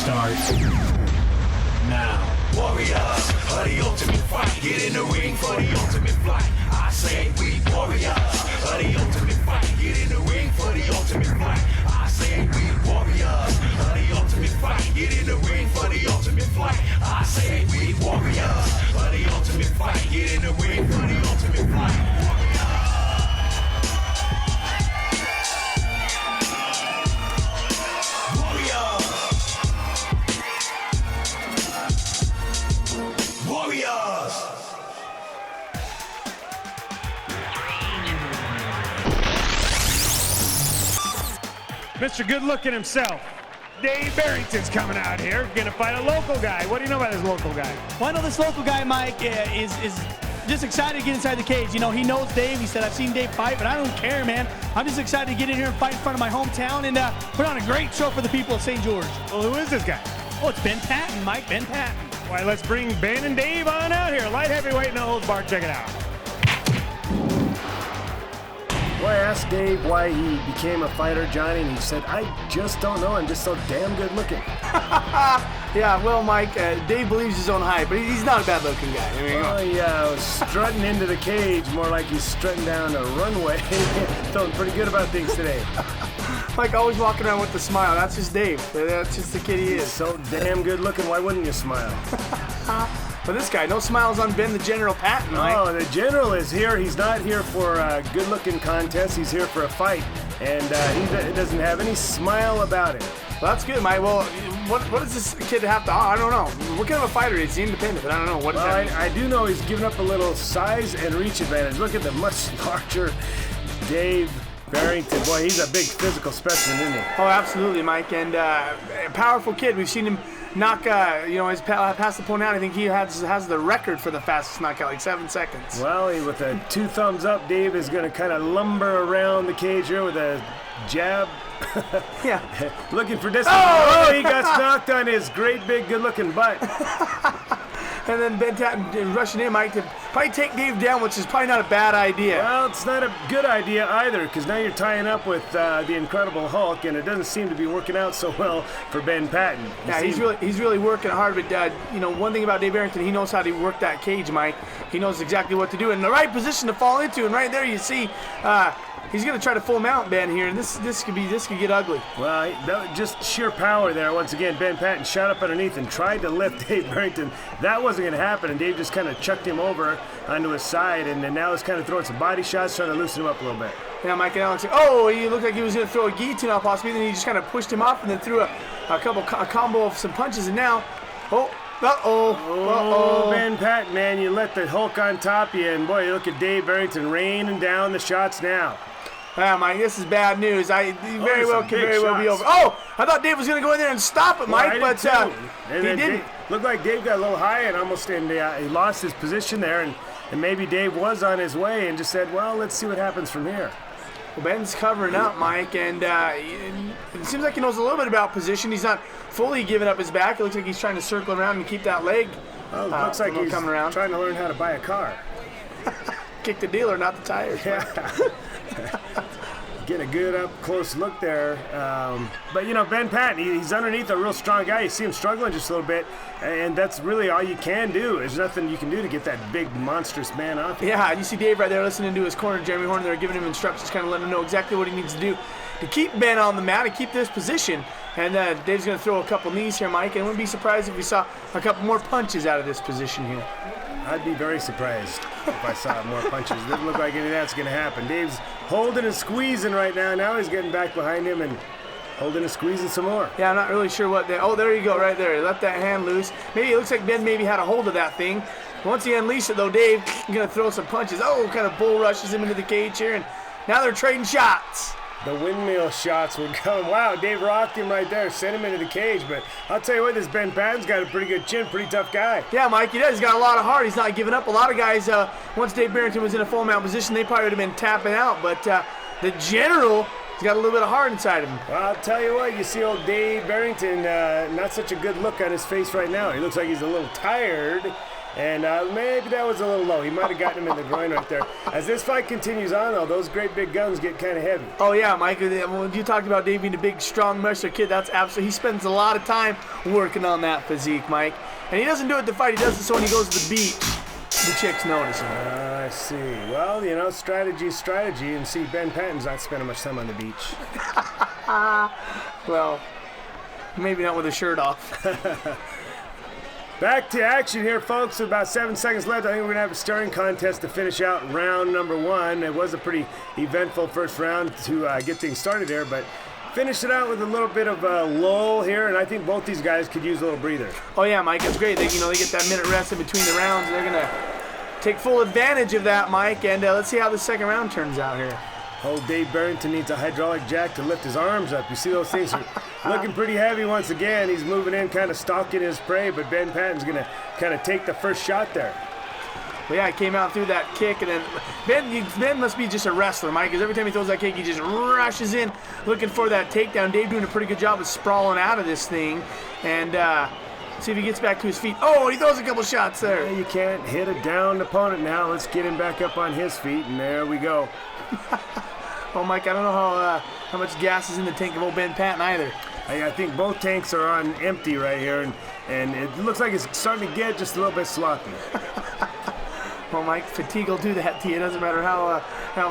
starts now. Warriors of the ultimate fight. Get in the ring for the ultimate fight. I say we warriors of the ultimate fight. Get in the ring for the ultimate fight. I say we warriors of the ultimate fight. Get in the ring for the ultimate fight. I say we warriors of the ultimate fight. Get in the ring for the ultimate fight. Mr. Good-Looking himself, Dave Barrington's coming out here, gonna fight a local guy. What do you know about this local guy? Well, I know this local guy, Mike, is just excited to get inside the cage. You know, he knows Dave. He said, I've seen Dave fight, but I don't care, man. I'm just excited to get in here and fight in front of my hometown and put on a great show for the people of St. George. Well, who is this guy? Oh, it's Ben Patton, Mike, Ben Patton. Why, let's bring Ben and Dave on out here. Light heavyweight, no holds barred. Check it out. Well, I asked Dave why he became a fighter, Johnny, and he said, I just don't know. I'm just so damn good looking. Yeah, well, Mike, Dave believes his own hype, but he's not a bad-looking guy. I mean, oh, yeah, I was strutting into the cage more like he's strutting down a runway. Feeling pretty good about things today. Mike always walking around with a smile. That's just Dave. That's just the kid he is. So damn good looking, why wouldn't you smile? But this guy, no smiles on Ben the General Patton, Mike. Oh, the General is here. He's not here for a good-looking contest. He's here for a fight, and he doesn't have any smile about it. Well, that's good, Mike. Well, what does this kid have to? I don't know. What kind of a fighter is he? Independent, but I don't know. What is that? I do know he's given up a little size and reach advantage. Look at the much larger Dave Barrington. Boy, he's a big physical specimen, isn't he? Oh, absolutely, Mike. And a powerful kid. We've seen him knock, his past opponent out. I think he has the record for the fastest knockout, like 7 seconds. Well, with a 2 thumbs up, Dave is going to kind of lumber around the cage here with a jab. Yeah. Looking for distance. Oh, he got knocked on his great big good-looking butt. And then Ben Patton rushing in, Mike, to probably take Dave down, which is probably not a bad idea. Well, it's not a good idea either, because now you're tying up with the Incredible Hulk, and it doesn't seem to be working out so well for Ben Patton. Yeah, he's really working hard, but one thing about Dave Barrington, he knows how to work that cage, Mike. He knows exactly what to do, and the right position to fall into, and right there you see he's going to try to full mount Ben here, and this could get ugly. Well, that was just sheer power there. Once again, Ben Patton shot up underneath and tried to lift Dave Barrington. That wasn't going to happen, and Dave just kind of chucked him over onto his side, and then now he's kind of throwing some body shots, trying to loosen him up a little bit. Yeah, Mike and Alex, he looked like he was going to throw a guillotine off possibly, then he just kind of pushed him off and then threw a combo of some punches, and now, Ben Patton, man, you let the Hulk on top of you, and boy, you look at Dave Barrington raining down the shots now. Yeah, Mike, this is bad news. He could very well be over. Oh, I thought Dave was going to go in there and stop it, Mike, but he didn't. Looked like Dave got a little high and he lost his position there, and maybe Dave was on his way and just said, well, let's see what happens from here. Well, Ben's covering up, Mike, and it seems like he knows a little bit about position. He's not fully giving up his back. It looks like he's trying to circle around and keep that leg looks like he's coming around. Trying to learn how to buy a car. Kick the dealer, not the tires. Yeah. Get a good up-close look there. But, Ben Patton, he's underneath a real strong guy. You see him struggling just a little bit, and that's really all you can do. There's nothing you can do to get that big, monstrous man off. Yeah, you see Dave right there listening to his corner, Jeremy Horner. They're giving him instructions, kind of letting him know exactly what he needs to do to keep Ben on the mat and keep this position. And Dave's going to throw a couple knees here, Mike, and I wouldn't be surprised if we saw a couple more punches out of this position here. I'd be very surprised if I saw more punches. It doesn't look like any of that's going to happen. Dave's holding and squeezing right now. Now he's getting back behind him and holding and squeezing some more. Yeah, I'm not really sure what that. Oh, there you go, right there. He left that hand loose. Maybe it looks like Ben maybe had a hold of that thing. Once he unleashed it, though, Dave is going to throw some punches. Oh, kind of bull rushes him into the cage here, and now they're trading shots. The windmill shots would come. Wow, Dave rocked him right there, sent him into the cage. But I'll tell you what, this Ben Patton's got a pretty good chin, pretty tough guy. Yeah, Mike, he does. He's got a lot of heart. He's not giving up. A lot of guys, once Dave Barrington was in a full mount position, they probably would have been tapping out. But the General has got a little bit of heart inside of him. Well, I'll tell you what, you see old Dave Barrington, not such a good look on his face right now. He looks like he's a little tired. And maybe that was a little low. He might have gotten him in the groin right there. As this fight continues on, though, those great big guns get kind of heavy. Oh, yeah, Mike. When you talked about Dave being a big, strong, muscular kid, that's absolutely. He spends a lot of time working on that physique, Mike. And he doesn't do it to fight. He does it so when he goes to the beach, the chicks notice him. I see. Well, you know, strategy's strategy. And see, Ben Patton's not spending much time on the beach. Well, maybe not with a shirt off. Back to action here, folks. With about 7 seconds left, I think we're going to have a stirring contest to finish out round number 1. It was a pretty eventful first round to get things started there, but finished it out with a little bit of a lull here, and I think both these guys could use a little breather. Oh, yeah, Mike, it's great. They get that minute rest in between the rounds, and they're going to take full advantage of that, Mike, and let's see how the second round turns out here. Old Dave Barrington needs a hydraulic jack to lift his arms up. You see those things are looking pretty heavy once again. He's moving in, kind of stalking his prey, but Ben Patton's going to kind of take the first shot there. Well, yeah, he came out through that kick, and then Ben must be just a wrestler, Mike, because every time he throws that kick, he just rushes in looking for that takedown. Dave doing a pretty good job of sprawling out of this thing, and see if he gets back to his feet. Oh, he throws a couple shots there. Yeah, you can't hit a downed opponent now. Let's get him back up on his feet, and there we go. Oh, Mike, I don't know how much gas is in the tank of old Ben Patton either. I think both tanks are on empty right here, and it looks like it's starting to get just a little bit sloppy. Well, Mike, fatigue will do that to you. It doesn't matter how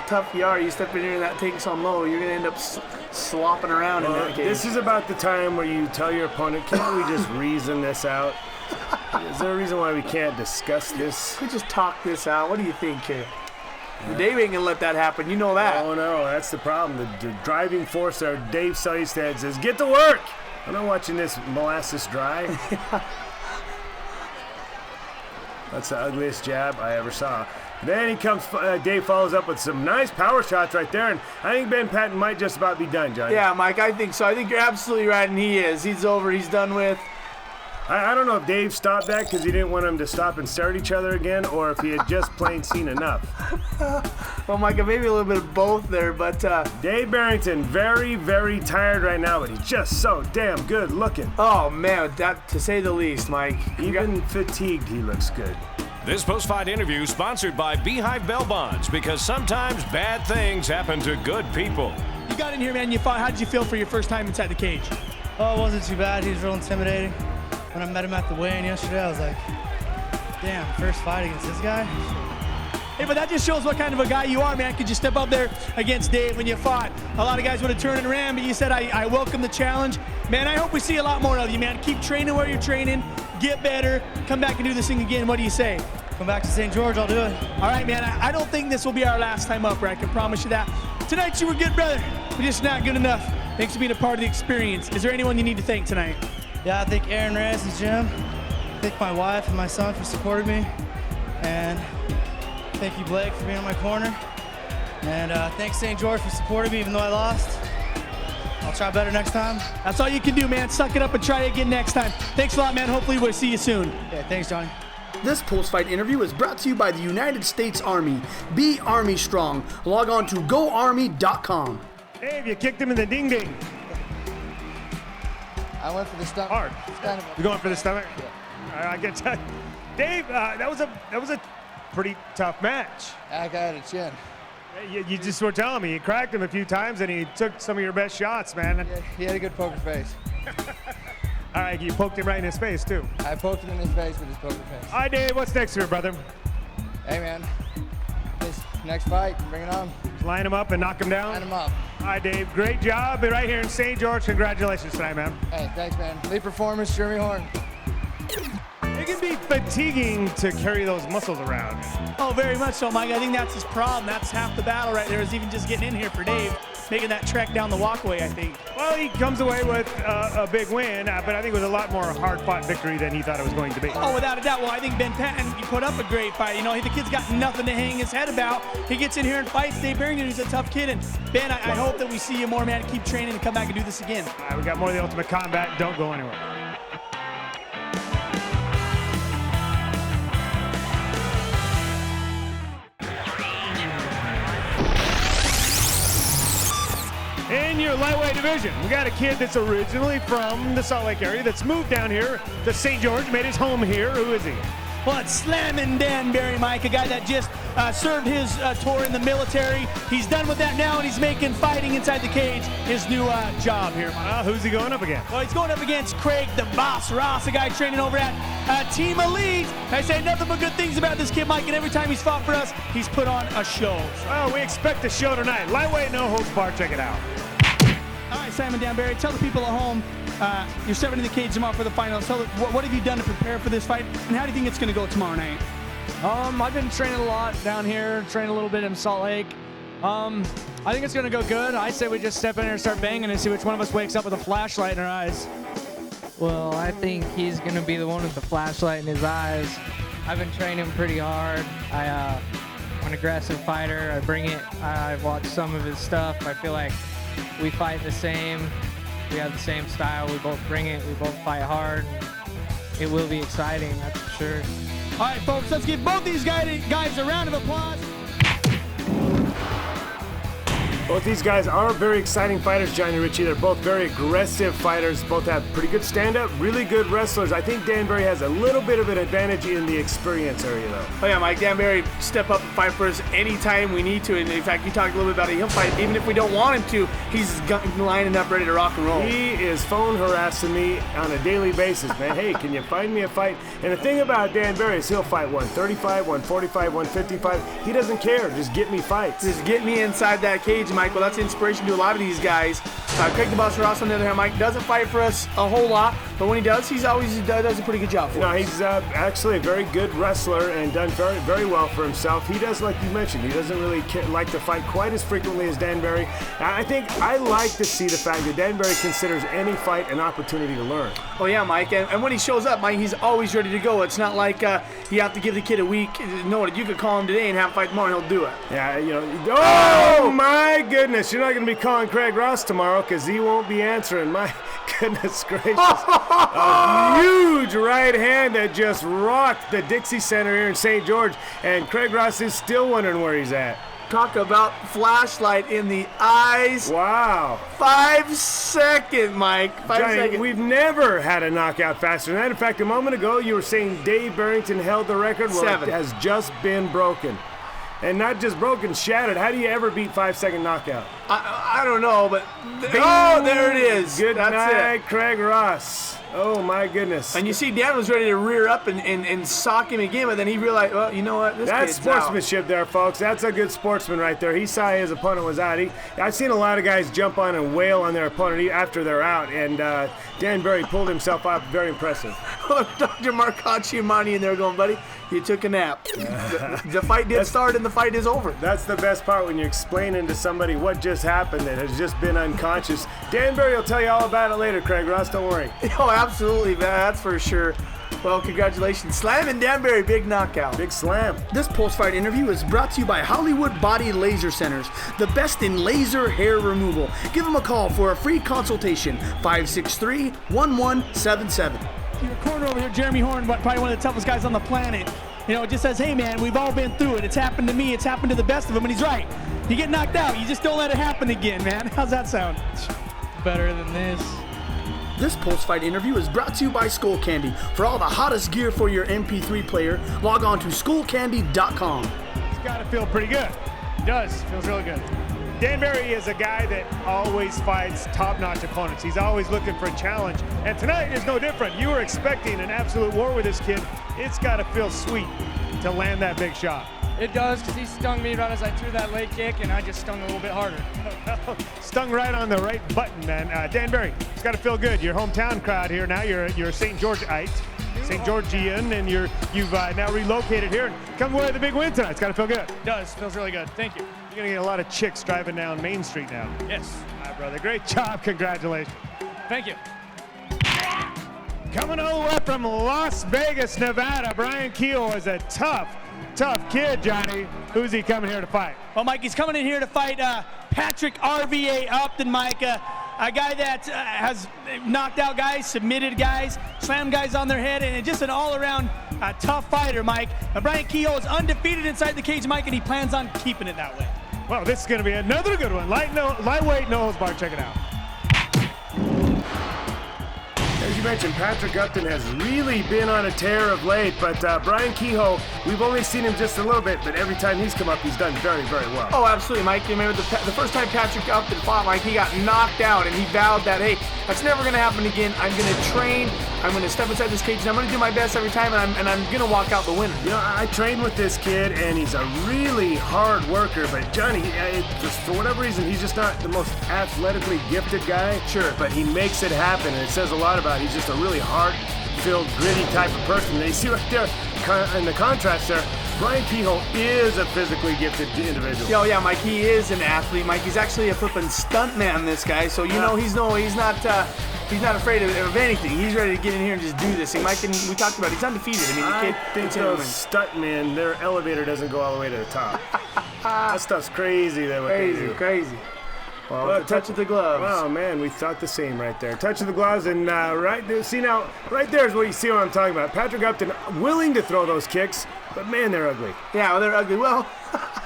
tough you are. You step in here and that tank's on low, you're going to end up slopping around in that case. This is about the time where you tell your opponent, can't we just reason this out? Is there a reason why we can't discuss this? We just talk this out. What do you think here? Dave ain't gonna let that happen. You know that. Oh no, that's the problem. The driving force there, Dave Suttystead says, "Get to work." I'm not watching this molasses dry. That's the ugliest jab I ever saw. Then he comes. Dave follows up with some nice power shots right there, and I think Ben Patton might just about be done, Johnny. Yeah, Mike, I think so. I think you're absolutely right, and he is. He's over. He's done with. I don't know if Dave stopped that because he didn't want them to stop and stare at each other again, or if he had just plain seen enough. Well, Mike, maybe a little bit of both there, but... Dave Barrington, very, very tired right now, but he's just so damn good looking. Oh, man, that to say the least, Mike. Even fatigued, he looks good. This post-fight interview sponsored by Beehive Bell Bonds, because sometimes bad things happen to good people. You got in here, man, you fought. How did you feel for your first time inside the cage? Oh, it wasn't too bad. He was real intimidating. When I met him at the weigh-in yesterday, I was like, damn, first fight against this guy? Hey, but that just shows what kind of a guy you are, man. Could you step up there against Dave when you fought? A lot of guys would have turned and ran, but you said, I welcome the challenge. Man, I hope we see a lot more of you, man. Keep training where you're training, get better, come back and do this thing again. What do you say? Come back to St. George, I'll do it. All right, man, I don't think this will be our last time up, right? I can promise you that. Tonight you were good, brother, but just not good enough. Thanks for being a part of the experience. Is there anyone you need to thank tonight? Yeah, I thank Aaron Reyes and Jim. Thank my wife and my son for supporting me. And thank you, Blake, for being on my corner. And thanks, St. George, for supporting me even though I lost. I'll try better next time. That's all you can do, man. Suck it up and try it again next time. Thanks a lot, man. Hopefully we'll see you soon. Yeah, thanks, Johnny. This post-fight interview is brought to you by the United States Army. Be Army strong. Log on to GoArmy.com. Dave, you kicked him in the ding-ding. I went for the stomach. Hard. It's kind of You going for the stomach? Yeah. I can tell you. Dave, that was a pretty tough match. That guy had a chin. You just were telling me you cracked him a few times and he took some of your best shots, man. Yeah, he had a good poker face. All right, you poked him right in his face too. I poked him in his face with his poker face. All right, Dave, what's next here, brother? Hey, man. This next fight, bring it on. Line him up and knock him down? Line him up. All right, Dave, great job. Right here in St. George. Congratulations tonight, man. Hey, thanks, man. Lead performance, Jeremy Horn. It can be fatiguing to carry those muscles around. Oh, very much so, Mike. I think that's his problem. That's half the battle right there, is even just getting in here for Dave, making that trek down the walkway, I think. Well, he comes away with a big win, but I think it was a lot more hard-fought victory than he thought it was going to be. Oh, without a doubt. Well, I think Ben Patton, he put up a great fight. You know, the kid's got nothing to hang his head about. He gets in here and fights Dave Barrington. He's a tough kid. And Ben, I hope that we see you more, man. Keep training and come back and do this again. All right, we got more of the Ultimate Combat. Don't go anywhere. In your lightweight division, we got a kid that's originally from the Salt Lake area that's moved down here to St. George, made his home here. Who is he? Well, it's Slammin' Danbury, Mike, a guy that just served his tour in the military. He's done with that now, and he's making fighting inside the cage his new job here, Mike. Who's he going up against? Well, he's going up against Craig the Boss Ross, a guy training over at Team Elite. I say nothing but good things about this kid, Mike, and every time he's fought for us, he's put on a show. Well, we expect a show tonight. Lightweight, no holds barred. Check it out. All right, Slammin' Danbury, tell the people at home, you're stepping in the cage tomorrow for the finals. Tell them, what have you done to prepare for this fight, and how do you think it's going to go tomorrow night? I've been training a lot down here, training a little bit in Salt Lake. I think it's going to go good. I say we just step in here and start banging and see which one of us wakes up with a flashlight in our eyes. Well, I think he's going to be the one with the flashlight in his eyes. I've been training pretty hard. I'm an aggressive fighter. I bring it. I've watched some of his stuff. I feel like we fight the same. We have the same style. We both bring it. We both fight hard. It will be exciting, that's for sure. All right, folks, let's give both these guys a round of applause. Both these guys are very exciting fighters, Johnny Ritchie. They're both very aggressive fighters. Both have pretty good stand-up, really good wrestlers. I think Danbury has a little bit of an advantage in the experience area, though. Oh yeah, Mike, Danbury step up and fight for us anytime we need to. And in fact, you talked a little bit about it. He'll fight even if we don't want him to. He's lining up ready to rock and roll. He is phone harassing me on a daily basis, man. Hey, can you find me a fight? And the thing about Danbury is he'll fight 135, 145, 155. He doesn't care. Just get me fights. Just get me inside that cage, Mike. Well, that's inspiration to a lot of these guys. Craig the Boss Ross, on the other hand, Mike, doesn't fight for us a whole lot, but when he does, he's always does a pretty good job for us. He's actually a very good wrestler and done very, very well for himself. He does, like you mentioned, he doesn't really like to fight quite as frequently as Danbury. I think I like to see the fact that Danbury considers any fight an opportunity to learn. Oh yeah, Mike, and when he shows up, Mike, he's always ready to go. It's not like you have to give the kid a week. No, you could call him today and have a fight tomorrow, and he'll do it. Yeah, oh my goodness, you're not going to be calling Craig Ross tomorrow because he won't be answering. My goodness gracious. A huge right hand that just rocked the Dixie Center here in St. George, and Craig Ross is still wondering where he's at. Talk about flashlight in the eyes. Wow. 5 second, Mike. 5 Johnny, seconds. we've never had a knockout faster than that. In fact, a moment ago, you were saying Dave Barrington held the record. Well, 7. It has just been broken. And not just broken, shattered. How do you ever beat 5 second knockout? I don't know, but oh, there it is. Good That's night, it. Craig Ross. Oh my goodness. And you see Dan was ready to rear up and sock him again, but then he realized, well, you know what? That's sportsmanship there, folks. That's a good sportsman right there. He saw his opponent was out. I've seen a lot of guys jump on and wail on their opponent after they're out, and Danbury pulled himself up. Very impressive. Dr. Marcacci Money in there going, buddy, you took a nap. The fight did start and the fight is over. That's the best part when you're explaining to somebody what just happened that has just been unconscious. Danbury will tell you all about it later, Craig Ross. Don't worry. Oh, absolutely, man. That's for sure. Well, congratulations. Slammin' Danbury, big knockout. Big slam. This post-fight interview is brought to you by Hollywood Body Laser Centers, the best in laser hair removal. Give them a call for a free consultation, 563-1177. Your corner over here, Jeremy Horn, probably one of the toughest guys on the planet. You know, it just says, hey, man, we've all been through it. It's happened to me. It's happened to the best of them. And he's right. You get knocked out. You just don't let it happen again, man. How's that sound? Better than this. This post-fight interview is brought to you by Skull Candy. For all the hottest gear for your MP3 player, log on to skullcandy.com. It's got to feel pretty good. It does. Feels really good. Danbury is a guy that always fights top-notch opponents. He's always looking for a challenge. And tonight is no different. You were expecting an absolute war with this kid. It's got to feel sweet to land that big shot. It does, because he stung me right as I threw that leg kick, and I just stung a little bit harder. Stung right on the right button, man. Danbury, it's got to feel good. Your hometown crowd here now. You're a St. Georgeite, St. Georgian, and you've now relocated here and come away with a big win tonight. It's got to feel good. It does. Feels really good. Thank you. You're going to get a lot of chicks driving down Main Street now. Yes. All right, brother. Great job. Congratulations. Thank you. Coming all the way from Las Vegas, Nevada, Brian Keyhoe is a tough kid, Johnny. Who's he coming here to fight? Well, Mike, he's coming in here to fight Patrick RVA Upton, Mike. A guy that has knocked out guys, submitted guys, slammed guys on their head, and just an all-around tough fighter, Mike. Brian Keyhoe is undefeated inside the cage, Mike, and he plans on keeping it that way. Well, this is going to be another good one. Lightweight, no holds barred. Check it out. There's you mentioned, Patrick Upton has really been on a tear of late, but Brian Keyhoe, we've only seen him just a little bit, but every time he's come up, he's done very, very well. Oh, absolutely, Mike. You remember the first time Patrick Upton fought, Mike, he got knocked out, and he vowed that, hey, that's never going to happen again. I'm going to train, I'm going to step inside this cage, and I'm going to do my best every time, and I'm going to walk out the winner. You know, I trained with this kid, and he's a really hard worker, but Johnny, just for whatever reason, he's just not the most athletically gifted guy. Sure. But he makes it happen, and it says a lot about it. He's just a really heart-filled, gritty type of person. And you see right there, in the contrast there, Brian Keyhoe is a physically gifted individual. Oh yeah, Mike, he is an athlete, Mike. He's actually a flipping stuntman, this guy. So you know he's not afraid of anything. He's ready to get in here and just do this. And Mike, and we talked about it, he's undefeated. I mean, I think those stuntmen, their elevator doesn't go all the way to the top. That stuff's crazy. Crazy. Well, touch of the gloves. Oh man, we thought the same right there. Touch of the gloves, and right there, see now, right there is what you see what I'm talking about. Patrick Upton willing to throw those kicks, but man, they're ugly. Yeah, well, they're ugly. Well,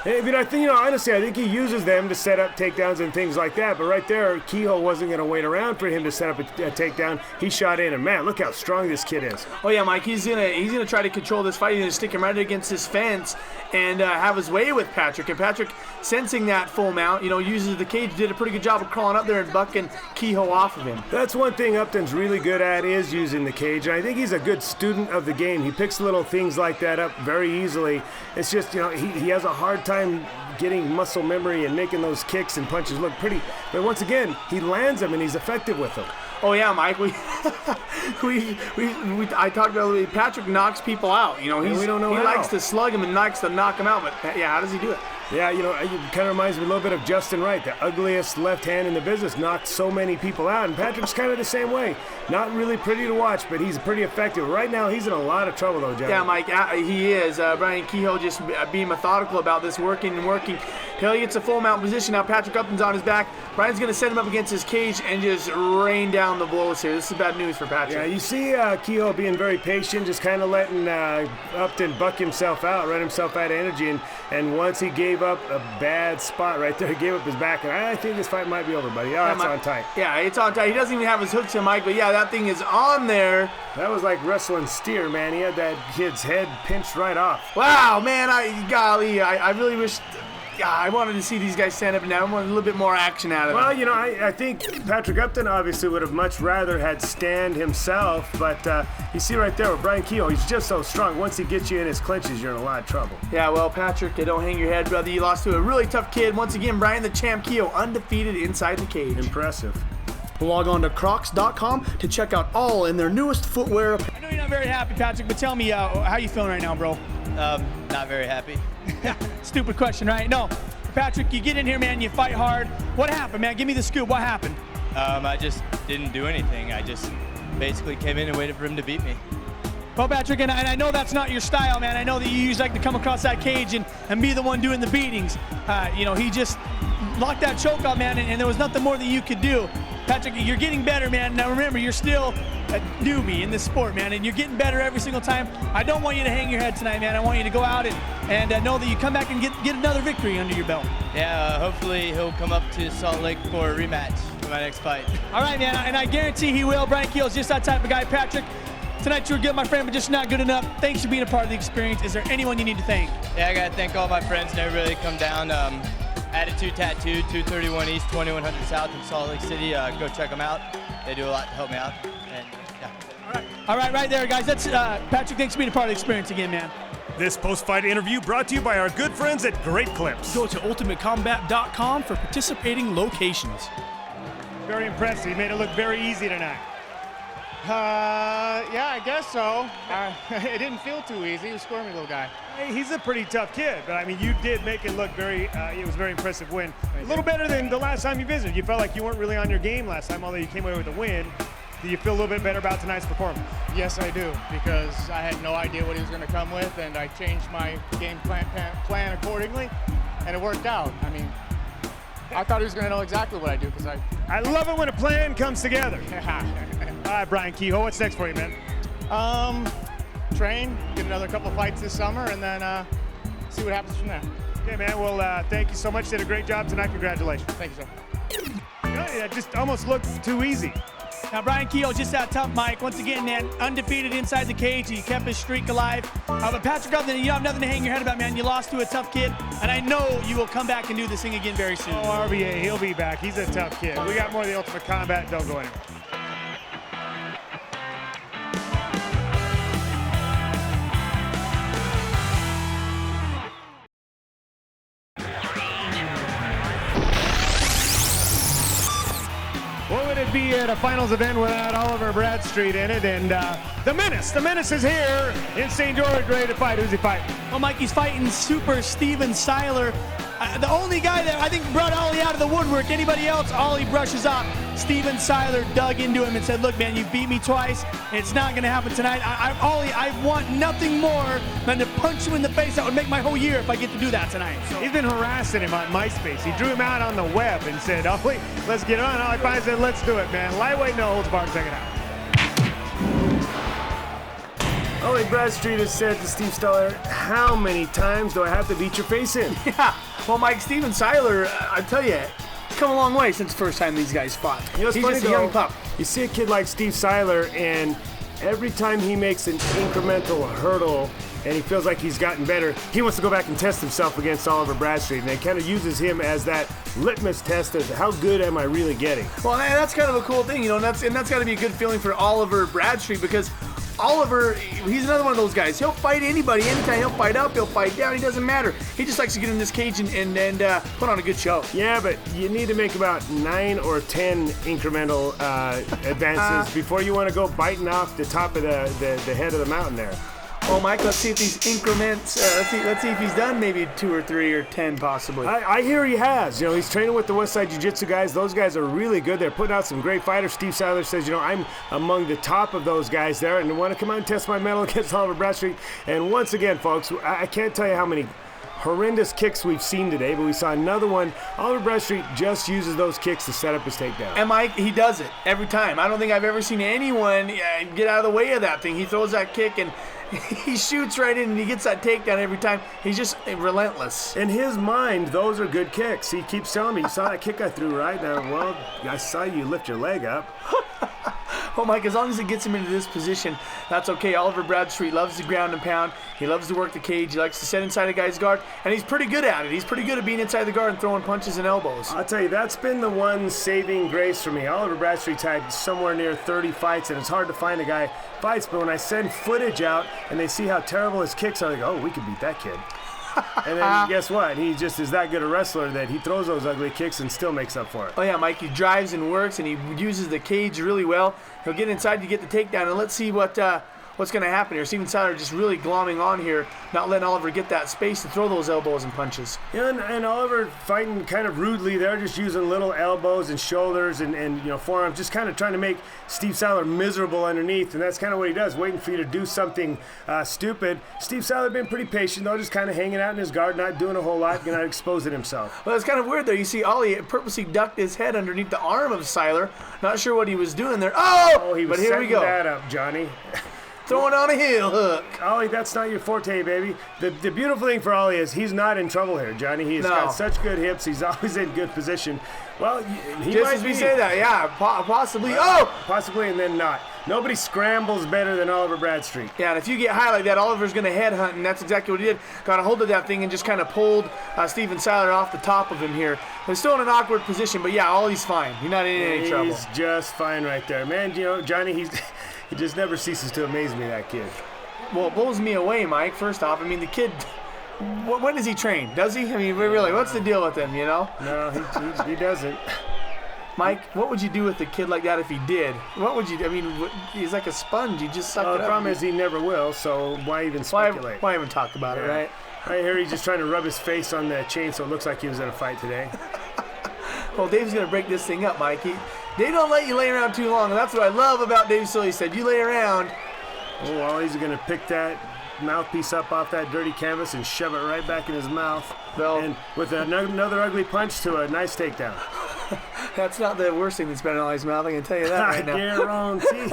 I mean, I think, honestly, I think he uses them to set up takedowns and things like that. But right there, Kehoe wasn't going to wait around for him to set up a takedown. He shot in, and man, look how strong this kid is. Oh yeah, Mike, he's gonna try to control this fight. He's gonna stick him right against this fence and have his way with Patrick. And Patrick, sensing that full mount, uses the cage. Did a pretty good job of crawling up there and bucking Kehoe off of him. That's one thing Upton's really good at, is using the cage. And I think he's a good student of the game. He picks little things like that up very easily. It's just, he has a hard time getting muscle memory and making those kicks and punches look pretty. But once again, he lands them and he's effective with them. Oh yeah, Mike. I talked about Patrick knocks people out. We don't know. He likes to slug him and likes to knock him out. But yeah, how does he do it? Yeah, it kind of reminds me a little bit of Justin Wright, the ugliest left hand in the business, knocked so many people out, and Patrick's kind of the same way. Not really pretty to watch, but he's pretty effective. Right now, he's in a lot of trouble, though, John. Yeah, Mike, he is. Brian Keyhoe just being methodical about this, working. Till he gets a full mount position. Now Patrick Upton's on his back. Brian's going to set him up against his cage and just rain down the blows here. This is bad news for Patrick. Yeah, you see Kehoe being very patient, just kind of letting Upton buck himself out, run himself out of energy, and once he gave up a bad spot right there, he gave up his back, and I think this fight might be over, buddy. Oh, it's on tight. Yeah, it's on tight. He doesn't even have his hooks in, Mike, but yeah, that thing is on there. That was like wrestling steer, man. He had that kid's head pinched right off. Wow, man, I really wish... Yeah, I wanted to see these guys stand up and down. I wanted a little bit more action out of them. Well, I think Patrick Upton obviously would have much rather had stand himself, but you see right there with Brian Keyhoe, he's just so strong. Once he gets you in his clinches, you're in a lot of trouble. Yeah, well, Patrick, don't hang your head, brother. You lost to a really tough kid. Once again, Brian the Champ Kehoe, undefeated inside the cage. Impressive. Log on to crocs.com to check out all in their newest footwear. I know you're not very happy, Patrick, but tell me, how you feeling right now, bro? Not very happy. Stupid question, right? No. Patrick, you get in here, man, you fight hard. What happened, man? Give me the scoop. What happened? I just didn't do anything. I just basically came in and waited for him to beat me. Well, Patrick, and I know that's not your style, man. I know that you usually like to come across that cage and be the one doing the beatings. He just locked that choke out, man, and there was nothing more that you could do. Patrick, you're getting better, man. Now remember, you're still a newbie in this sport, man, and you're getting better every single time. I don't want you to hang your head tonight, man. I want you to go out and know that you come back and get another victory under your belt. Yeah, hopefully he'll come up to Salt Lake for a rematch for my next fight. All right, man, and I guarantee he will. Brian Keyhoe's just that type of guy. Patrick, tonight you were good, my friend, but just not good enough. Thanks for being a part of the experience. Is there anyone you need to thank? Yeah, I got to thank all my friends and everybody that come down. Attitude Tattoo, 231 East, 2100 South in Salt Lake City. Go check them out. They do a lot to help me out. And yeah. All right, right there, guys. That's Patrick. Thanks for being a part of the experience again, man. This post-fight interview brought to you by our good friends at Great Clips. Go to ultimatecombat.com for participating locations. Very impressive. He made it look very easy tonight. Yeah, I guess so. It didn't feel too easy. He was a squirmy little guy. Hey, he's a pretty tough kid, but I mean, you did make it look it was a very impressive win. A little better than the last time you visited. You felt like you weren't really on your game last time, although you came away with a win. Do you feel a little bit better about tonight's performance? Yes, I do, because I had no idea what he was going to come with, and I changed my game plan accordingly, and it worked out. I mean, I thought he was going to know exactly what I do, because I love it when a plan comes together. All right, Brian Keyhoe, what's next for you, man? Train, get another couple fights this summer, and then see what happens from there. Okay, man. Well, thank you so much. Did a great job tonight. Congratulations. Thank you, sir. It just almost looked too easy. Now, Brian Keyhoe just that tough, Mike. Once again, man, undefeated inside the cage. He kept his streak alive. But Patrick Upton, you don't have nothing to hang your head about, man. You lost to a tough kid, and I know you will come back and do this thing again very soon. Oh, RBA, he'll be back. He's a tough kid. We got more of the Ultimate Combat. Don't go anywhere. What would it be at a finals event without Oliver Bradstreet in it? And the Menace is here in St. George, ready to fight. Who's he fighting? Well, Mike, he's fighting Super Steven Siler. The only guy that I think brought Ollie out of the woodwork. Anybody else, Ollie brushes off. Steven Siler dug into him and said, look, man, you beat me twice. It's not going to happen tonight. Ollie, I want nothing more than to punch you in the face. That would make my whole year if I get to do that tonight. So. He's been harassing him on MySpace. He drew him out on the web and said, Ollie, let's get on. Ollie finally said, let's do it, man. Lightweight, no holds barred. Check it out. Oliver Bradstreet has said to Steve Siler, how many times do I have to beat your face in? Yeah, well, Mike, Steven Siler, I tell you, come a long way since the first time these guys fought. You know, it's He's funny just a young pup. You see a kid like Steve Siler, and every time he makes an incremental hurdle and he feels like he's gotten better, he wants to go back and test himself against Oliver Bradstreet, and it kind of uses him as that litmus test of how good am I really getting. Well, and that's kind of a cool thing, you know, and that's got to be a good feeling for Oliver Bradstreet, because Oliver, he's another one of those guys. He'll fight anybody, anytime. He'll fight up, he'll fight down. He doesn't matter. He just likes to get in this cage and put on a good show. Yeah, but you need to make about 9 or 10 incremental advances before you want to go biting off the top of the head of the mountain there. Well, Mike, let's see if these increments, let's see if he's done maybe 2 or 3 or 10 possibly. I hear he has. You know, he's training with the West Side Jiu-Jitsu guys. Those guys are really good. They're putting out some great fighters. Steve Siler says, you know, I'm among the top of those guys there, and I want to come out and test my mettle against Oliver Bradstreet. And once again, folks, I can't tell you how many horrendous kicks we've seen today, but we saw another one. Oliver Bradstreet just uses those kicks to set up his takedown. And Mike, he does it every time. I don't think I've ever seen anyone get out of the way of that thing. He throws that kick and he shoots right in and he gets that takedown every time. He's just relentless. In his mind, those are good kicks. He keeps telling me, you saw that kick I threw right now. Well, I saw you lift your leg up. Well, Mike, as long as it gets him into this position, that's okay. Oliver Bradstreet loves to ground and pound. He loves to work the cage. He likes to set inside a guy's guard, and he's pretty good at it. He's pretty good at being inside the guard and throwing punches and elbows. I'll tell you, that's been the one saving grace for me. Oliver Bradstreet's had somewhere near 30 fights, and it's hard to find a guy fights, but when I send footage out and they see how terrible his kicks are, they go, oh, we could beat that kid. And then guess what? He just is that good a wrestler that he throws those ugly kicks and still makes up for it. Oh yeah, Mike, he drives and works and he uses the cage really well. He'll get inside to get the takedown, and let's see what's going to happen here. Steven Siler just really glomming on here, not letting Oliver get that space to throw those elbows and punches. Yeah, and Oliver fighting kind of rudely there, just using little elbows and shoulders and you know, forearms, just kind of trying to make Steve Siler miserable underneath, and that's kind of what he does, waiting for you to do something stupid. Steve Siler been pretty patient, though, just kind of hanging out in his guard, not doing a whole lot, not exposing himself. Well, it's kind of weird, though. You see Ollie purposely ducked his head underneath the arm of Siler. Not sure what he was doing there. Oh, he was but here we go. That up, Johnny. Throwing on a heel hook. Ollie, that's not your forte, baby. The beautiful thing for Ollie is he's not in trouble here, Johnny. He's got such good hips. He's always in good position. Well, he just might as we be. say that, yeah, possibly. Possibly, and then not. Nobody scrambles better than Oliver Bradstreet. Yeah, and if you get high like that, Oliver's going to headhunt, and that's exactly what he did. Got a hold of that thing and just kind of pulled Steven Siler off the top of him here. They're still in an awkward position, but yeah, Ollie's fine. He's not in any trouble. He's just fine right there. Man, you know, Johnny, he just never ceases to amaze me, that kid. Well, it blows me away, Mike, first off. I mean, the kid, when does he train? Does he? I mean, really, what's the deal with him, you know? No, he doesn't. Mike, what would you do with a kid like that if he did? What would you, I mean, he's like a sponge. You just suck it up. The problem is he never will, so why even speculate? Why even talk about it, right? Right here, he's just trying to rub his face on the chain so it looks like he was in a fight today. Well, Dave's going to break this thing up, Mike. They don't let you lay around too long, and that's what I love about Dave Siler. He said, you lay around. Oh, well, he's going to pick that mouthpiece up off that dirty canvas and shove it right back in his mouth. Well, and with another ugly punch to a nice takedown. That's not the worst thing that's been in Ollie's mouth, I can tell you that right now. Guarantee.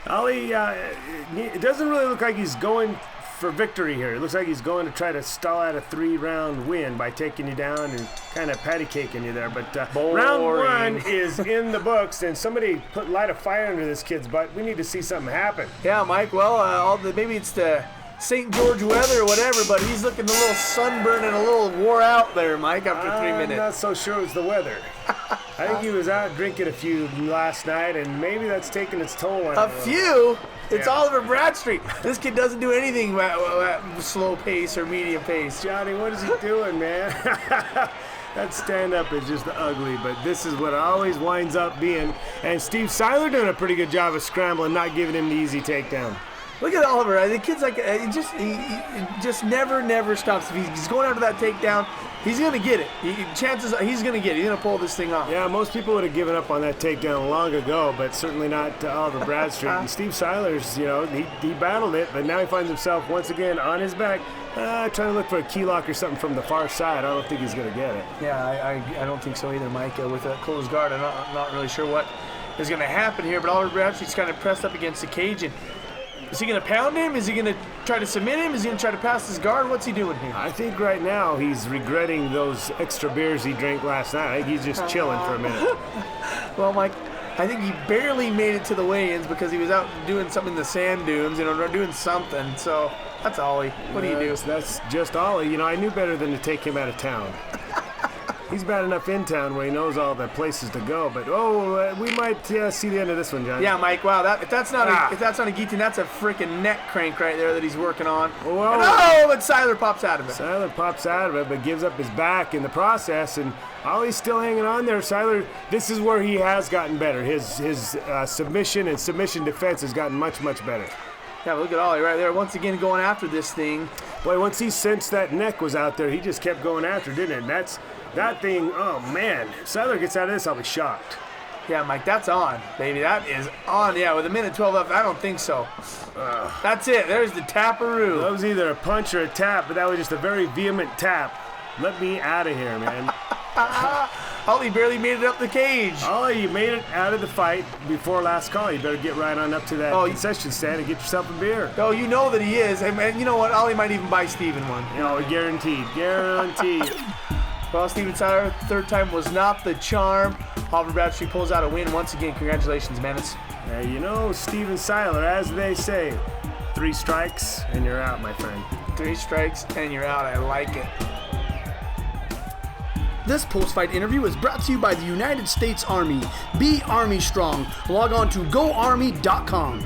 Ollie, it doesn't really look like he's going for victory here. It looks like he's going to try to stall out a 3-round win by taking you down and kind of patty caking you there. But round 1 is in the books, and somebody light a fire under this kid's butt. We need to see something happen. Yeah, Mike. Well, maybe it's the St. George weather or whatever, but he's looking a little sunburned and a little wore out there, Mike, after 3 minutes. I'm not so sure it was the weather. I think he was out drinking a few last night, and maybe that's taking its toll on him. A few? It's Oliver Bradstreet. This kid doesn't do anything at slow pace or medium pace. Johnny, what is he doing, man? That stand-up is just ugly, but this is what it always winds up being. And Steve Siler doing a pretty good job of scrambling, not giving him the easy takedown. Look at Oliver. The kid's like, he just never stops. If he's going after that takedown, he's going to get it. Chances are he's going to get it. He's going to pull this thing off. Yeah, most people would have given up on that takedown long ago, but certainly not Oliver Bradstreet. And Steve Siler's, he battled it, but now he finds himself once again on his back, trying to look for a key lock or something from the far side. I don't think he's going to get it. Yeah, I don't think so either, Mike. With a closed guard, I'm not really sure what is going to happen here, but Oliver Bradstreet's kind of pressed up against the cage. And is he going to pound him? Is he going to try to submit him? Is he going to try to pass his guard? What's he doing here? I think right now he's regretting those extra beers he drank last night. I think he's just chilling for a minute. Well, Mike, I think he barely made it to the weigh-ins because he was out doing something in the sand dunes, doing something. So that's Ollie. What do you do? That's just Ollie. I knew better than to take him out of town. He's bad enough in town where he knows all the places to go, but we might see the end of this one, John. Yeah, Mike. Wow, if that's not a guillotine, that's a freaking neck crank right there that he's working on. But Siler pops out of it. Siler pops out of it, but gives up his back in the process, and Ollie's still hanging on there. Siler, this is where he has gotten better. His submission and submission defense has gotten much better. Yeah, look at Ollie right there, once again going after this thing. Boy, once he sensed that neck was out there, he just kept going after, didn't it? And that thing, oh man, Siler gets out of this, I'll be shocked. Yeah, Mike, that's on, baby. That is on. Yeah, with 1:12 left, I don't think so. That's it. There's the taparoo. That was either a punch or a tap, but that was just a very vehement tap. Let me out of here, man. Ollie barely made it up the cage. Ollie, you made it out of the fight before last call. You better get right on up to that concession stand and get yourself a beer. Oh, you know that he is. And you know what? Ollie might even buy Steven one. Guaranteed. Guaranteed. Well, Steven Siler, third time was not the charm. Oliver Bradstreet pulls out a win once again. Congratulations, Menace. Steven Siler, as they say, 3 strikes and you're out, my friend. 3 strikes and you're out. I like it. This post-fight interview is brought to you by the United States Army. Be Army strong. Log on to GoArmy.com.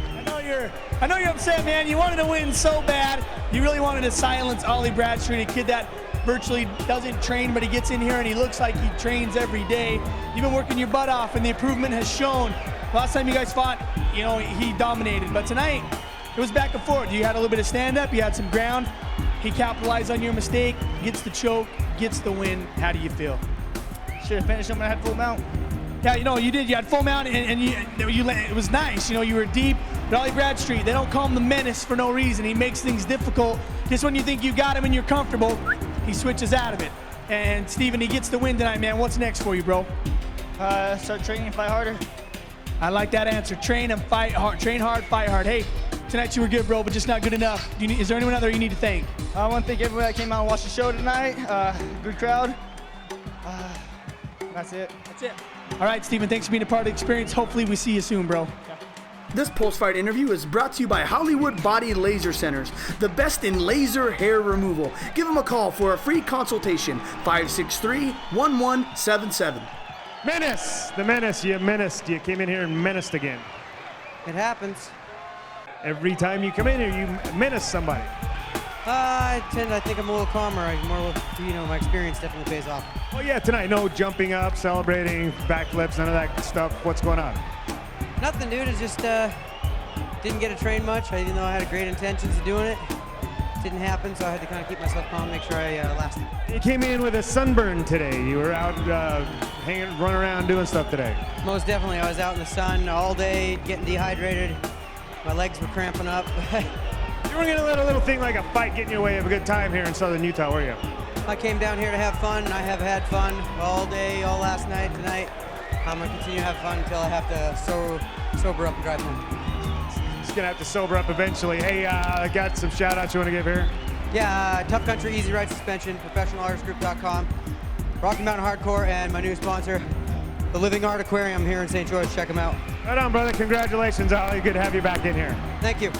I know you're upset, man. You wanted to win so bad. You really wanted to silence Ollie Bradstreet, a kid that virtually doesn't train, but he gets in here and he looks like he trains every day. You've been working your butt off, and the improvement has shown. Last time you guys fought, he dominated, but tonight it was back and forth. You had a little bit of stand-up, you had some ground. He capitalized on your mistake, gets the choke, gets the win. How do you feel? Should have finished him when I had full mount. Yeah, you did. You had full mount, and it was nice. You were deep. But Ollie Bradstreet, they don't call him the menace for no reason. He makes things difficult. Just when you think you got him and you're comfortable, he switches out of it. And Steven, he gets the win tonight, man. What's next for you, bro? Start training and fight harder. I like that answer. Train and fight hard. Train hard, fight hard. Hey, tonight you were good, bro, but just not good enough. Is there anyone out there you need to thank? I want to thank everybody that came out and watched the show tonight. Good crowd. That's it. That's it. All right, Steven, thanks for being a part of the experience. Hopefully we see you soon, bro. Yeah. This post-fight interview is brought to you by Hollywood Body Laser Centers, the best in laser hair removal. Give them a call for a free consultation, 563-1177. Menace! The menace, you menaced. You came in here and menaced again. It happens. Every time you come in here, you menace somebody. I think I'm a little calmer. My experience definitely pays off. Oh yeah, tonight, no jumping up, celebrating, backflips, none of that stuff. What's going on? Nothing, dude. It's just didn't get to train much. Even though I had great intentions of doing it, didn't happen. So I had to kind of keep myself calm, make sure I lasted. You came in with a sunburn today. You were out running around doing stuff today. Most definitely. I was out in the sun all day, getting dehydrated. My legs were cramping up. You weren't going to let a little thing like a fight get in your way of a good time here in Southern Utah, were you? I came down here to have fun. I have had fun all day, all last night, tonight. I'm going to continue to have fun until I have to sober up and drive home. going to have to sober up eventually. Hey, I got some shout-outs you want to give here? Yeah, Tough Country, Easy Ride Suspension, ProfessionalArtistGroup.com, Rocky Mountain Hardcore, and my new sponsor, the Living Art Aquarium here in St. George. Check them out. Right on, brother. Congratulations, Ollie. Good to have you back in here. Thank you.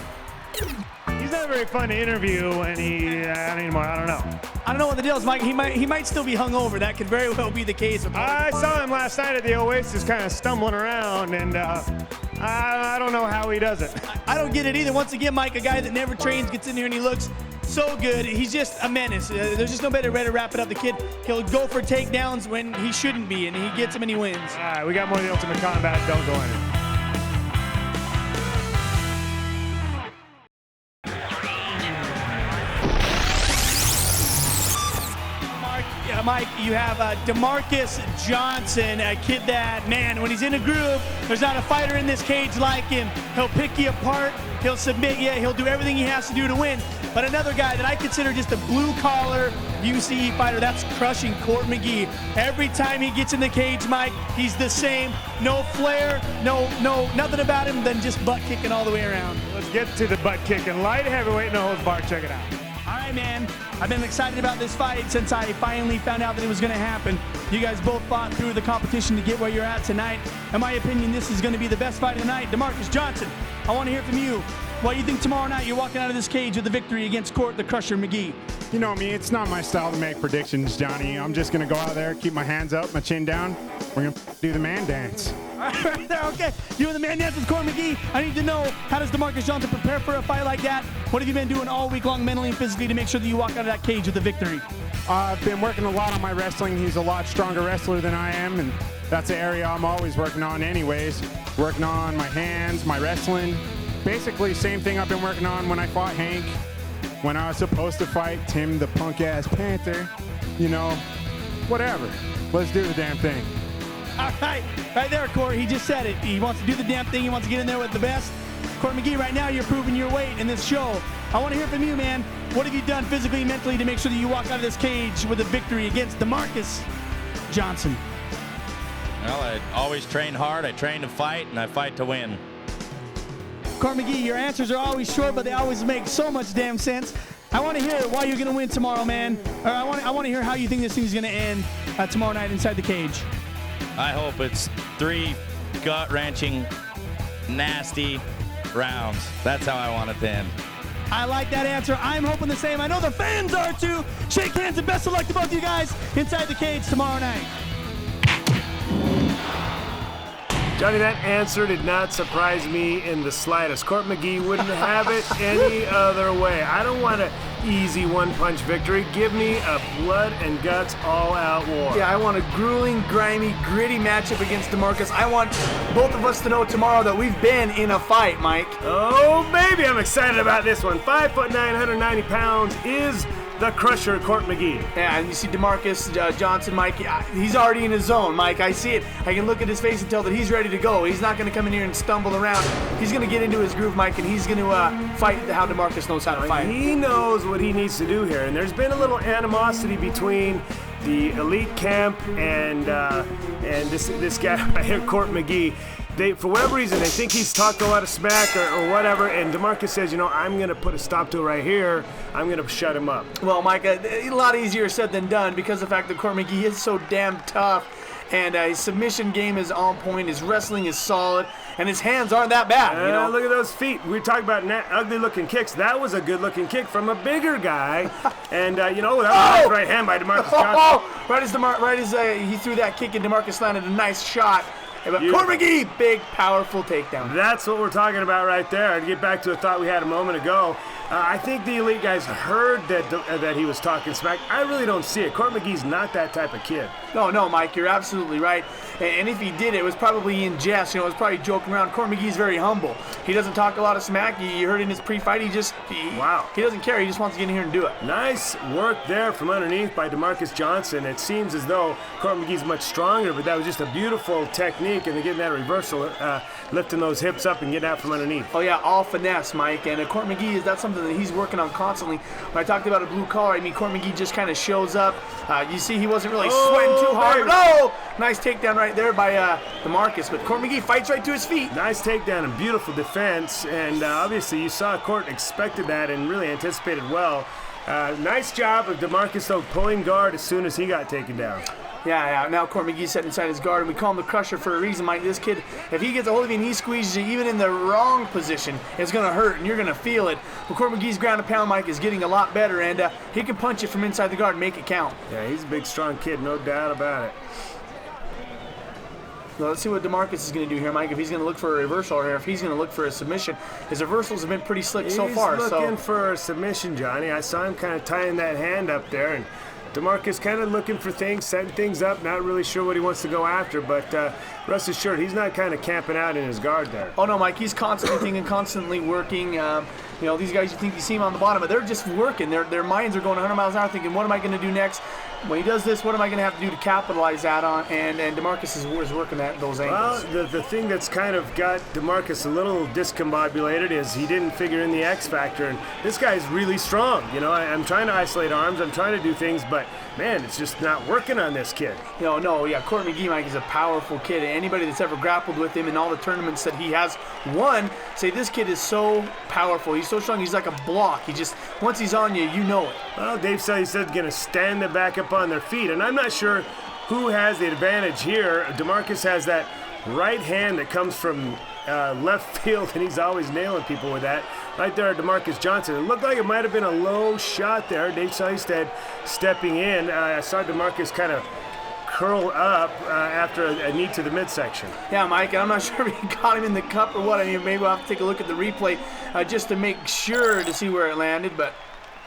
He's not very fun to interview when anymore. I don't know. I don't know what the deal is, Mike. He might still be hungover. That could very well be the case. I saw him last night at the Oasis kind of stumbling around, and I don't know how he does it. I don't get it either. Once again, Mike, a guy that never trains gets in here and he looks so good. He's just a menace. There's just no better way to wrap it up. The kid, he'll go for takedowns when he shouldn't be, and he gets them and he wins. All right, we got more of the Ultimate Combat. Don't go anywhere. Mike, you have Demarques Johnson, a kid that, man, when he's in a groove, there's not a fighter in this cage like him. He'll pick you apart, he'll submit you, he'll do everything he has to do to win. But another guy that I consider just a blue-collar UCE fighter, that's crushing Court McGee. Every time he gets in the cage, Mike, he's the same. No flair, nothing about him than just butt kicking all the way around. Let's get to the butt kicking. Light heavyweight, no holds barred. Check it out. All right, man. I've been excited about this fight since I finally found out that it was going to happen. You guys both fought through the competition to get where you're at tonight. In my opinion, this is going to be the best fight of the night. Demarques Johnson, I want to hear from you. What do you think tomorrow night you're walking out of this cage with the victory against Court the Crusher McGee? You know me, it's not my style to make predictions, Johnny. I'm just going to go out there, keep my hands up, my chin down. We're going to do the man dance. All right, there, okay. Doing the man dance with Court McGee. I need to know, how does Demarques Johnson prepare for a fight like that? What have you been doing all week long mentally and physically to make sure that you walk out of that cage with a victory? I've been working a lot on my wrestling. He's a lot stronger wrestler than I am, and that's the area I'm always working on anyways. Working on my hands, my wrestling. Basically, same thing I've been working on when I fought Hank, when I was supposed to fight Tim the punk-ass Panther. You know, whatever. Let's do the damn thing. All right, right there, Court. He just said it. He wants to do the damn thing. He wants to get in there with the best. Court McGee, right now you're proving your weight in this show. I want to hear from you, man. What have you done physically and mentally to make sure that you walk out of this cage with a victory against Demarques Johnson? Well, I always train hard. I train to fight, and I fight to win. Court McGee, your answers are always short, but they always make so much damn sense. I want to hear why you're going to win tomorrow, man. Or I want to hear how you think this thing's going to end tomorrow night inside the cage. I hope it's 3 gut-wrenching, nasty rounds. That's how I want it to end. I like that answer. I'm hoping the same. I know the fans are too. Shake hands and best of luck to both you guys inside the cage tomorrow night. Johnny, that answer did not surprise me in the slightest. Court McGee wouldn't have it any other way. I don't want an easy one-punch victory. Give me a blood and guts all-out war. Yeah, I want a grueling, grimy, gritty matchup against Demarcus. I want both of us to know tomorrow that we've been in a fight, Mike. Oh, baby, I'm excited about this one. 5'9", 190 pounds is the Crusher, Court McGee. Yeah, and you see Demarques Johnson, Mike, he's already in his zone, Mike. I see it. I can look at his face and tell that he's ready to go. He's not going to come in here and stumble around. He's going to get into his groove, Mike, and he's going to fight how Demarcus knows how to fight. He knows what he needs to do here, and there's been a little animosity between the elite camp and this guy right here, Court McGee. For whatever reason, they think he's talked a lot of smack or whatever, and Demarcus says, you know, I'm going to put a stop to it right here. I'm going to shut him up. Well, Mike, a lot easier said than done because of the fact that Court McGee is so damn tough, and his submission game is on point, his wrestling is solid, and his hands aren't that bad. You know? Look at those feet. We talked about ugly-looking kicks. That was a good-looking kick from a bigger guy, and, you know, that was a nice right hand by Demarcus Johnson. Right as he threw that kick and Demarcus landed a nice shot. But Court McGee, big, powerful takedown. That's what we're talking about right there. To get back to a thought we had a moment ago, I think the elite guys heard that he was talking smack. I really don't see it. Court McGee's not that type of kid. No, Mike, you're absolutely right. And if he did, it was probably in jest. You know, it was probably joking around. Court McGee's very humble. He doesn't talk a lot of smack. You heard in his pre-fight, he doesn't care. He just wants to get in here and do it. Nice work there from underneath by Demarques Johnson. It seems as though Court McGee's much stronger, but that was just a beautiful technique, and they're getting that reversal, lifting those hips up and getting out from underneath. Oh, yeah, all finesse, Mike. And Court McGee, that's something something that he's working on constantly. When I talked about a blue collar, I mean, Court McGee just kind of shows up. You see he wasn't really sweating too hard. Oh, nice takedown right there by DeMarcus. But Court McGee fights right to his feet. Nice takedown and beautiful defense. And obviously you saw Court expected that and really anticipated well. Nice job of DeMarcus, though, pulling guard as soon as he got taken down. Yeah. Now Court McGee's sitting inside his guard, and we call him the Crusher for a reason, Mike. This kid, if he gets a hold of you and he squeezes you even in the wrong position, it's going to hurt, and you're going to feel it. But Court McGee's ground and pound, Mike, is getting a lot better, and he can punch you from inside the guard and make it count. Yeah, he's a big, strong kid, no doubt about it. Well, let's see what DeMarcus is going to do here, Mike. If he's going to look for a reversal or if he's going to look for a submission. His reversals have been pretty slick so far. He's looking for a submission, Johnny. I saw him kind of tying that hand up there, and DeMarcus kind of looking for things, setting things up, not really sure what he wants to go after, but rest assured, he's not kind of camping out in his guard there. Oh, no, Mike, he's constantly thinking, constantly working. You know, these guys, you think you see them on the bottom, but they're just working. Their minds are going 100 miles an hour thinking, what am I going to do next? When he does this, what am I going to have to do to capitalize that on? And DeMarcus is working at those angles. Well, the thing that's kind of got DeMarcus a little discombobulated is he didn't figure in the X factor, and this guy's really strong. You know, I'm trying to isolate arms, I'm trying to do things, but man, it's just not working on this kid. No, Court McGee, Mike, is a powerful kid. Anybody that's ever grappled with him in all the tournaments that he has won, say this kid is so powerful. He's so strong, he's like a block. He just, once he's on you, you know it. Well, Dave said he said going to stand them back up on their feet, and I'm not sure who has the advantage here. DeMarcus has that right hand that comes from left field, and he's always nailing people with that. Right there, Demarques Johnson. It looked like it might have been a low shot there. Dave Seistad stepping in. I saw DeMarcus kind of curl up after a knee to the midsection. Yeah, Mike, I'm not sure if he got him in the cup or what. I mean, maybe we'll have to take a look at the replay just to make sure to see where it landed, but...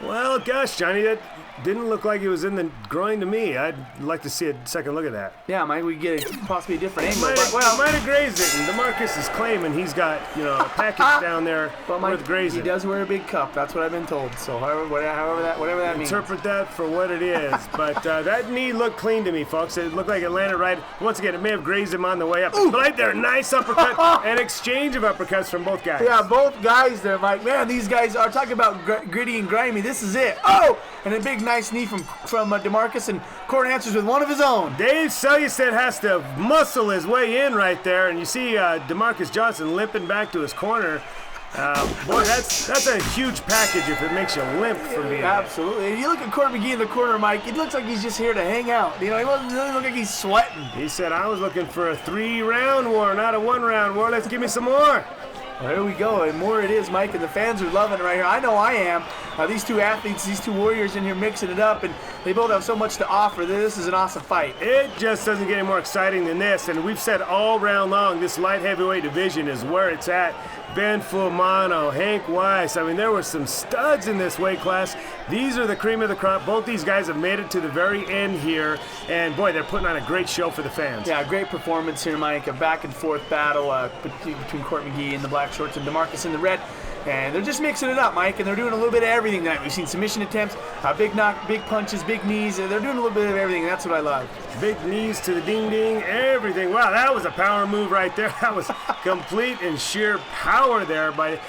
Well, gosh, Johnny, that didn't look like it was in the groin to me. I'd like to see a second look at that. Yeah, Mike, we get possibly a different angle. It might have grazed it, and DeMarcus is claiming he's got, you know, a package down there with grazing. He does wear a big cup. That's what I've been told. So whatever that means. Interpret that for what it is. But that knee looked clean to me, folks. It looked like it landed right. Once again, it may have grazed him on the way up. But right there, nice uppercut, an exchange of uppercuts from both guys. Yeah, both guys there, Mike. Man, these guys are talking about gritty and grimy. This is it. Oh! And a big, nice knee from DeMarcus, and Court answers with one of his own. Dave Seistad has to muscle his way in right there, and you see Demarcus Johnson limping back to his corner. Boy, that's a huge package if it makes you limp from being absolutely. You look at Court McGee in the corner, Mike. It looks like he's just here to hang out. You know, he doesn't really look like he's sweating. He said, "I was looking for a 3-round war, not a 1-round war. Let's give me some more." Well, here we go, and more it is, Mike, and the fans are loving it right here. I know I am. These two athletes, these two warriors in here mixing it up, and they both have so much to offer. This is an awesome fight. It just doesn't get any more exciting than this, and we've said all round long, this light heavyweight division is where it's at. Ben Fulmano, Hank Weiss. I mean, there were some studs in this weight class. These are the cream of the crop. Both these guys have made it to the very end here, and boy, they're putting on a great show for the fans. Yeah, great performance here, Mike. A back-and-forth battle between Court McGee in the black shorts and DeMarcus in the red. And they're just mixing it up, Mike, and they're doing a little bit of everything tonight. We've seen submission attempts, big knock, big punches, big knees. They're doing a little bit of everything, and that's what I love. Big knees to the ding-ding, everything. Wow, that was a power move right there. That was complete and sheer power there by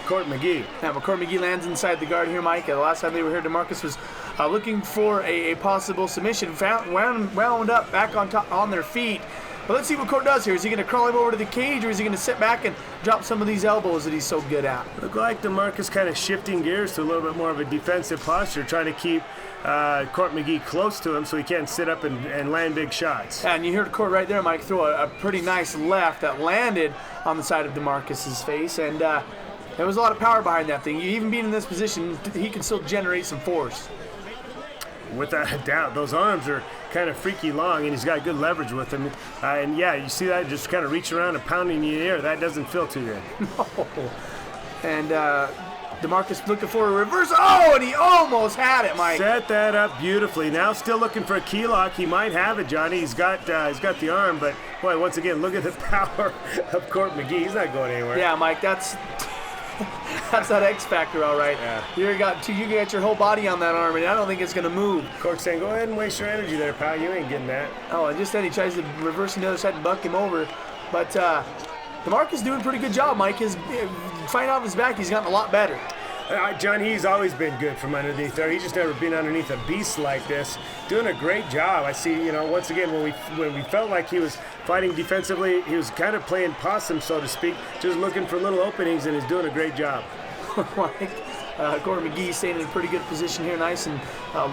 Court McGee. Yeah, but Court McGee lands inside the guard here, Mike. The last time they were here, DeMarcus was looking for a possible submission, wound up back on their feet. But let's see what Court does here. Is he going to crawl him over to the cage, or is he going to sit back and drop some of these elbows that he's so good at? Look like DeMarcus kind of shifting gears to a little bit more of a defensive posture, trying to keep Court McGee close to him so he can't sit up and land big shots. And you heard Court right there, Mike, throw a pretty nice left that landed on the side of DeMarcus's face, and there was a lot of power behind that thing. Even being in this position, he can still generate some force. Without a doubt, those arms are kind of freaky long, and he's got good leverage with them. And yeah, you see that just kind of reaching around and pounding in the air. That doesn't feel too good. No. And DeMarcus looking for a reverse. Oh, and he almost had it, Mike. Set that up beautifully. Now still looking for a key lock. He might have it, Johnny. He's got the arm, but boy, once again, look at the power of Court McGee. He's not going anywhere. Yeah, Mike, that's that X factor, all right. Yeah. You got your whole body on that arm, and I don't think it's going to move. Court's saying, go ahead and waste your energy there, pal. You ain't getting that. Oh, and just then he tries to reverse on the other side and buck him over. But DeMarcus doing a pretty good job, Mike. His fighting off his back, he's gotten a lot better. John, he's always been good from underneath there. He's just never been underneath a beast like this. Doing a great job. I see, once again, when we felt like he was fighting defensively, he was kind of playing possum, so to speak, just looking for little openings, and he's doing a great job. Court McGee staying in a pretty good position here, nice and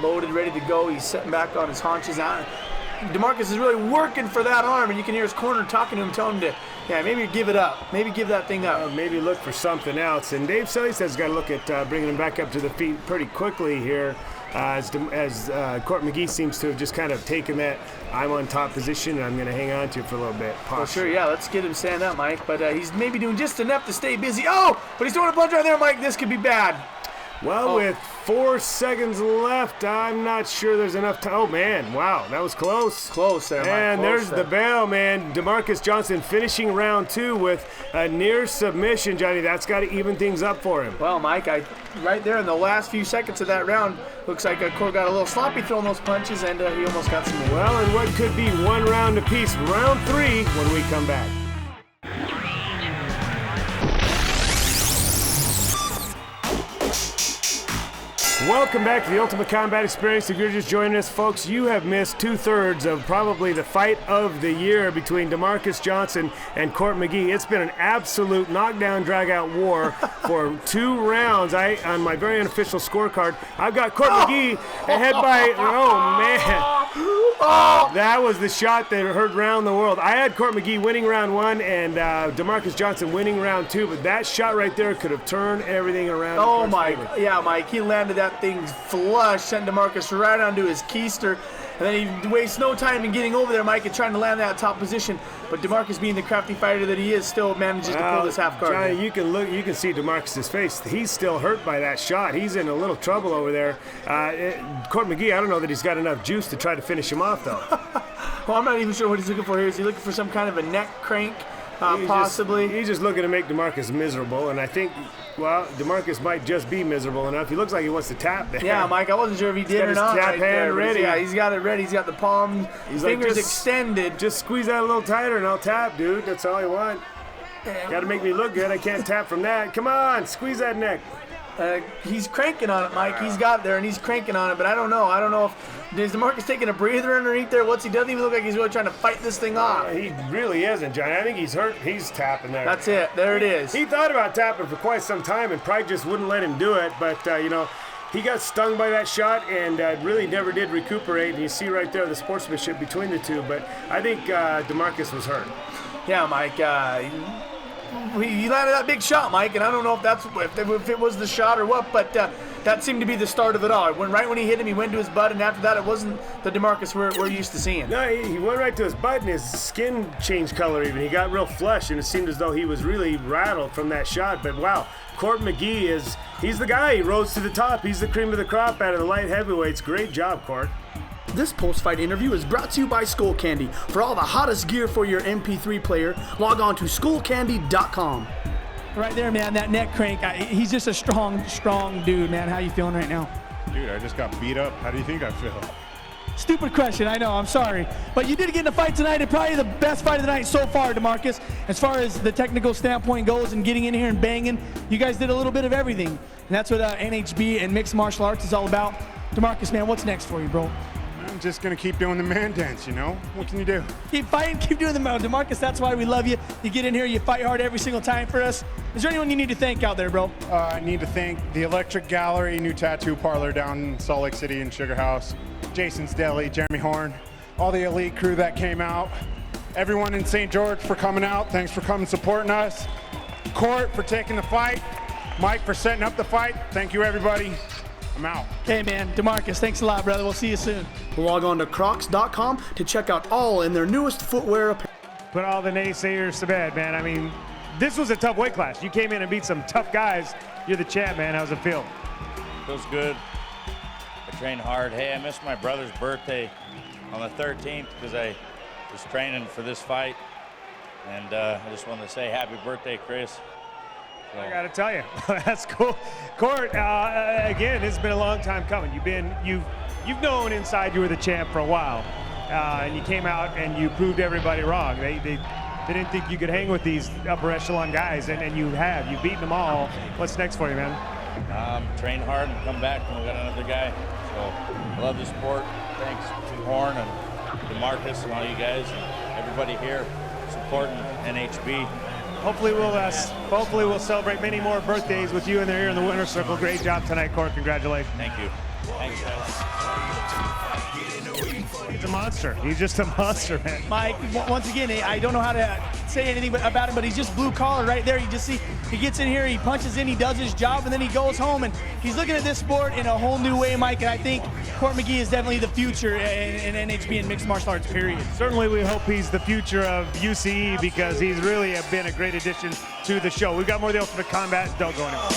loaded, ready to go. He's sitting back on his haunches. DeMarcus is really working for that arm, and you can hear his corner talking to him, telling him to, maybe give it up. Maybe give that thing up. Maybe look for something else. And Dave says he's got to look at bringing him back up to the feet pretty quickly here, as Court McGee seems to have just kind of taken that I'm on top position and I'm going to hang on to it for a little bit. Well, sure, yeah, let's get him stand up, Mike. But he's maybe doing just enough to stay busy. Oh, but he's throwing a punch right there, Mike. This could be bad. Well, with 4 seconds left, I'm not sure there's enough time. Oh, man, wow, that was close. Close there, Mike. And there's the bell, man. Demarcus Johnson finishing round 2 with a near submission, Johnny. That's got to even things up for him. Well, Mike, right there in the last few seconds of that round, looks like Court got a little sloppy throwing those punches, and he almost got some. Well, and what could be 1 round apiece, round 3, when we come back. Welcome back to the Ultimate Combat Experience. If you're just joining us, folks, you have missed 2/3 of probably the fight of the year between Demarques Johnson and Court McGee. It's been an absolute knockdown, drag-out war for 2 rounds. On my very unofficial scorecard, I've got Court McGee ahead by, oh, man. That was the shot that heard round the world. I had Court McGee winning round 1 and Demarques Johnson winning round 2, but that shot right there could have turned everything around. Oh, Mike. Yeah, Mike. He landed that thing flush, sent Demarcus right onto his keister, and then he wastes no time in getting over there, Mike, and trying to land that top position. But Demarcus, being the crafty fighter that he is, still manages to pull this half guard. Johnny, you can see Demarcus' face. He's still hurt by that shot. He's in a little trouble over there. Court McGee, I don't know that he's got enough juice to try to finish him off, though. Well, I'm not even sure what he's looking for here. Is he looking for some kind of a neck crank? Possibly. He's just looking to make Demarcus miserable, and I think, well, Demarcus might just be miserable enough. He looks like he wants to tap there. Yeah, Mike, I wasn't sure if he did or not. He's got his tap hand ready. Yeah, he's got it ready. He's got the palm, fingers extended. Just squeeze that a little tighter and I'll tap, dude. That's all I want. Got to make me look good. I can't tap from that. Come on, squeeze that neck. He's cranking on it, Mike. He's got there and he's cranking on it, but I don't know. I don't know if is Demarcus taking a breather underneath there. What's he doesn't even look like he's really trying to fight this thing off. He really isn't, Johnny. I think he's hurt. He's tapping there. That's it. There it is. He thought about tapping for quite some time, and pride just wouldn't let him do it. But he got stung by that shot and really never did recuperate. And you see right there the sportsmanship between the two. But I think Demarcus was hurt. Yeah, Mike. He landed that big shot, Mike, and I don't know if it was the shot or what, but that seemed to be the start of it all. Right when he hit him, he went to his butt, and after that, it wasn't the Demarcus we're used to seeing. No, he went right to his butt, and his skin changed color even. He got real flush, and it seemed as though he was really rattled from that shot. But wow, Court McGee he's the guy. He rose to the top. He's the cream of the crop out of the light heavyweights. Great job, Court. This post-fight interview is brought to you by Skull Candy. For all the hottest gear for your MP3 player, log on to skullcandy.com. Right there, man, that neck crank. He's just a strong dude, man. How you feeling right now? Dude, I just got beat up. How do you think I feel? Stupid question, I know, I'm sorry. But you did get in a fight tonight, and probably the best fight of the night so far, Demarcus. As far as the technical standpoint goes and getting in here and banging, you guys did a little bit of everything. And that's what NHB and mixed martial arts is all about. Demarcus, man, what's next for you, bro? I'm just going to keep doing the man dance, What can you do? Keep fighting, keep doing the man. Demarcus, that's why we love you. You get in here, you fight hard every single time for us. Is there anyone you need to thank out there, bro? I need to thank the Electric Gallery, new tattoo parlor down in Salt Lake City in Sugarhouse, Jason's Deli, Jeremy Horn, all the elite crew that came out, everyone in St. George for coming out. Thanks for coming supporting us. Court for taking the fight. Mike for setting up the fight. Thank you, everybody. I'm out. Okay, man. Demarcus, thanks a lot, brother. We'll see you soon. Log on to crocs.com to check out all in their newest footwear apparel. Put all the naysayers to bed, man. I mean, this was a tough weight class. You came in and beat some tough guys. You're the champ, man. How's it feel? Feels good. I trained hard. Hey, I missed my brother's birthday on the 13th because I was training for this fight. And I just wanted to say happy birthday, Chris. I got to tell you, that's cool. Court, again, it's been a long time coming. You've known inside you were the champ for a while, and you came out and you proved everybody wrong. They didn't think you could hang with these upper echelon guys, and you have. You've beaten them all. What's next for you, man? train hard and come back when we got another guy. So I love the sport. Thanks to Horn and DeMarcus and all you guys and everybody here supporting NHB. Hopefully we'll celebrate many more birthdays with you in there here in the winner's circle. Great job tonight, Court. Congratulations. Thank you. Thanks, guys. He's a monster. He's just a monster, man. Mike, once again, I don't know how to say anything about him, but he's just blue collar right there. You just see he gets in here, he punches in, he does his job, and then he goes home, and he's looking at this sport in a whole new way, Mike. And I think Court McGee is definitely the future in NHB and mixed martial arts, period. Certainly we hope he's the future of UCE because he's really been a great addition to the show. We've got more of the Ultimate Combat. Don't go anywhere.